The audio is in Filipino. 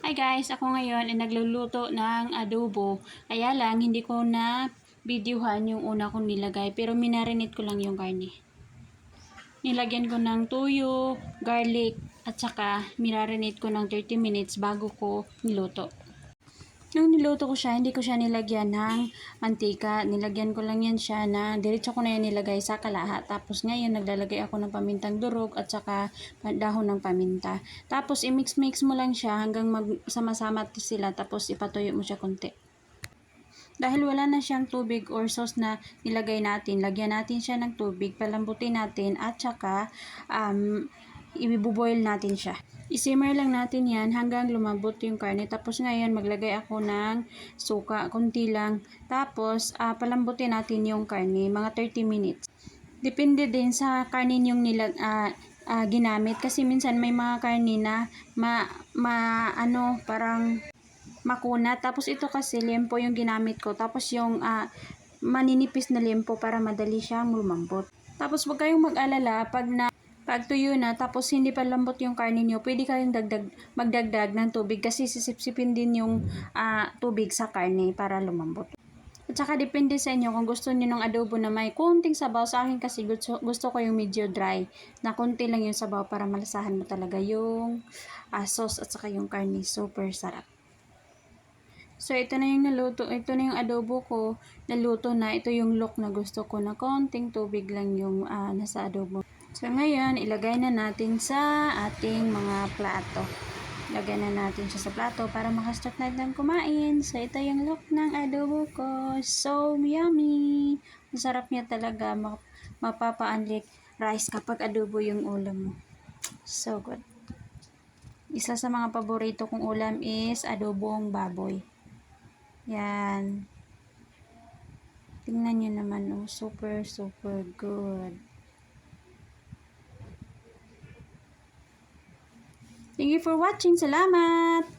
Hi guys, ako ngayon ay nagluluto ng adobo. Kaya lang, hindi ko na videohan yung una kong nilagay. Pero minarinate ko lang yung karne. Nilagyan ko ng tuyo, garlic, at saka minarinate ko ng 30 minutes bago ko niluto. Nung niluto ko siya, hindi ko siya nilagyan ng mantika. Nilagyan ko lang yan siya na diretso ko na yan nilagay sa kalahat. Tapos ngayon, naglalagay ako ng pamintang durog at saka dahon ng paminta. Tapos i-mix-mix mo lang siya hanggang magsama-sama sila. Tapos ipatuyo mo siya konti. Dahil wala na siyang tubig or sauce na nilagay natin, lagyan natin siya ng tubig, palambutin natin at saka i-boil natin siya. I-simmer lang natin yan hanggang lumambot yung karne. Tapos ngayon maglagay ako ng suka, konti lang. Tapos palambutin natin yung karne, mga 30 minutes. Depende din sa karne yung ginamit kasi minsan may mga karne na parang makunat. Tapos ito kasi liempo yung ginamit ko. Tapos yung maninipis na liempo para madali siyang lumambot. Tapos wag kayong mag-alala pag tuyo na tapos hindi pa lambot yung karne niyo, pwede kayong magdagdag ng tubig kasi sisipsipin din yung tubig sa karne para lumambot. At saka depende sa inyo kung gusto niyo ng adobo na may konting sabaw. Sa akin kasi gusto ko yung medyo dry na konti lang yung sabaw para malasahan mo talaga yung sauce at saka yung karne. Super sarap. So, ito na yung naluto. Ito na yung adobo ko. Naluto na. Ito yung look na gusto ko na konting tubig lang yung nasa adobo. So, ngayon, ilagay na natin sa ating mga plato. Ilagay na natin siya sa plato para makastart natin kumain. So, ito yung look ng adobo ko. So, yummy! Masarap niya talaga. Mapapa-unlik rice kapag adobo yung ulam mo. So good. Isa sa mga paborito kong ulam is adobong baboy. Yan. Tingnan nyo naman, oh. Super, super good. Thank you for watching. Salamat!